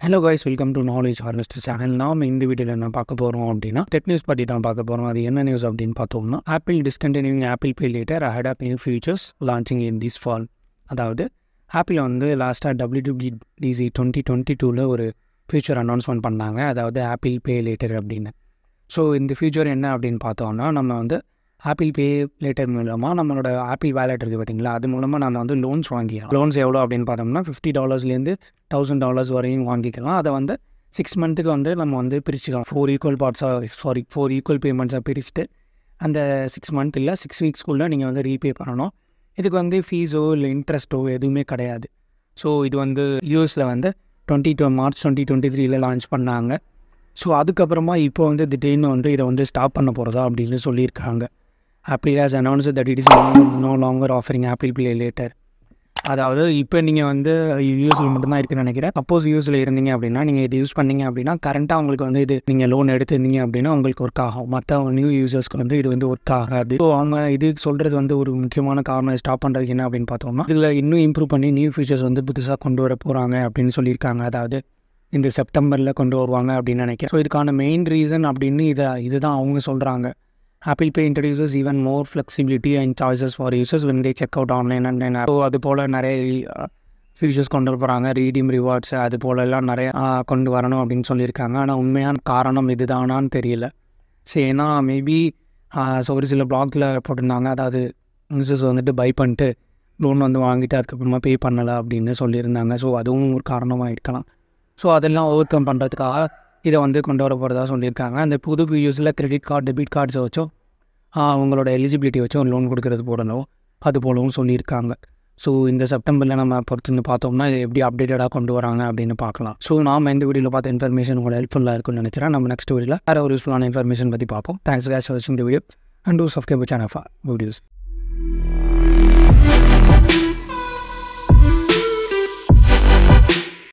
Hello guys, welcome to knowledge harvester channel. நாம் இந்த வீடியோவில் என்ன பார்க்க போகிறோம் அப்படின்னா டெக் நியூஸ் பற்றி தான் பார்க்க போகிறோம். அது என்ன நியூஸ் அப்படின்னு பார்த்தோம்னா, Apple discontinuing Apple Pay Later ahead of new features launching in this fall. அதாவது ஆப்பிள் வந்து லாஸ்ட்டாக WWDC 2022 ஒரு ஃபியூச்சர் அனௌன்ஸ்மெண்ட் பண்ணாங்க. அதாவது ஆப்பிள் பே லேட்டர் அப்படின்னு. ஸோ இந்த ஃபியூச்சர் என்ன அப்படின்னு பார்த்தோம்னா, நம்ம வந்து ஆப்பிள் பே லேட்டர் மூலமாக நம்மளோட ஆப்பிள் வேலெட் இருக்குது பார்த்தீங்களா, அது மூலமாக நம்ம வந்து லோன்ஸ் வாங்கிக்கலாம். லோன்ஸ் எவ்வளோ அப்படின்னு பார்த்தோம்னா $50 $1,000 வரையும் வாங்கிக்கலாம். அதை வந்து 6 மந்த்துக்கு வந்து நம்ம வந்து பிரிச்சுக்கலாம். 4 ஈக்குவல் பேமெண்ட்ஸாக பிரிச்சுட்டு அந்த 6 மந்த் இல்லை 6 வீக்ஸ்க்குள்ளே நீங்கள் வந்து ரீபே பண்ணணும். இதுக்கு வந்து ஃபீஸோ இல்லை இன்ட்ரெஸ்ட்டோ எதுவுமே கிடையாது. ஸோ இது வந்து யூஎஸில் வந்து மார்ச் 2023 லான்ச் பண்ணாங்க. ஸோ அதுக்கப்புறமா இப்போ வந்து திடீர்னு வந்து இதை வந்து ஸ்டாப் பண்ண போகிறதா அப்படின்னு சொல்லியிருக்காங்க. Apple has announced that it is no longer offering Apple Pay Later. அதாவது இப்போ நீங்கள் வந்து யூஎஸில் மட்டும்தான் இருக்குன்னு நினைக்கிறேன். சப்போஸ் யூஎஸில் இருந்தீங்க அப்படின்னா நீங்கள் இது யூஸ் பண்ணீங்க அப்படின்னா கரண்ட்டாக உங்களுக்கு வந்து இது நீங்கள் லோன் எடுத்துருந்தீங்க அப்படின்னா உங்களுக்கு ஒர்க் ஆகும். மற்ற நியூ யூசர்ஸ்க்கு வந்து இது வந்து ஒர்க் ஆகாது. ஸோ அவங்க இது சொல்கிறது வந்து ஒரு முக்கியமான காரணம் ஸ்டாப் பண்ணுறதுக்கு என்ன அப்படின்னு பார்த்தோம்னா, இதில் இன்னும் இம்ப்ரூவ் பண்ணி நியூ ஃபீச்சர்ஸ் வந்து புதுசாக கொண்டு வர போகிறாங்க அப்படின்னு சொல்லியிருக்காங்க. அதாவது இந்த செப்டம்பரில் கொண்டு வருவாங்க அப்படின்னு நினைக்கிறேன். ஸோ இதுக்கான மெயின் ரீசன் அப்படின்னு இதுதான் அவங்க சொல்கிறாங்க. Apple Pay introduces even more flexibility and choices for users when they check out online and then so அது போல் நிறைய ஃபீச்சர்ஸ் கொண்டு போகிறாங்க. ரீடீம் ரிவார்ட்ஸ் அது போலெல்லாம் நிறைய கொண்டு வரணும் அப்படின்னு சொல்லியிருக்காங்க. ஆனால் உண்மையான காரணம் இதுதானான்னு தெரியல. சரி, ஏன்னா மேபி ஒரு சில பிளாக்ல போட்டிருந்தாங்க. அதாவது யூசர்ஸ் வந்துட்டு பை பண்ணிட்டு லோன் வந்து வாங்கிட்டு அதுக்கப்புறமா பே பண்ணலை அப்படின்னு சொல்லியிருந்தாங்க. ஸோ அதுவும் ஒரு காரணமாக இருக்கலாம். ஸோ அதெல்லாம் ஓவர் கம் பண்ணுறதுக்காக இதை வந்து கொண்டு வர போகிறதா சொல்லியிருக்காங்க. அந்த புது யூஸில் கிரெடிட் கார்டு டெபிட் கார்ட்ஸை வச்சோ அவங்களோட எலிஜிபிலிட்டி வச்சோ லோன் கொடுக்கறது போடணும் அது போலவும் சொல்லியிருக்காங்க. ஸோ இந்த செப்டம்பரில் நம்ம பொறுத்து பார்த்தோம்னா இது எப்படி அப்டேட்டடாக கொண்டு வராங்க அப்படின்னு பார்க்கலாம். ஸோ நாம் இந்த வீடியோவில் பார்த்த இன்ஃபர்மேஷன் உங்களோட ஹெல்ப்ஃபுல்லாக இருக்குன்னு நினைக்கிறேன். நம்ம நெக்ஸ்ட் வீடியோவில் வேறு ஒரு யூஸ்ஃபுல்லான இன்ஃபர்மேஷன் பற்றி பார்ப்போம். Thanks guys for watching the video and do subscribe to channel for videos.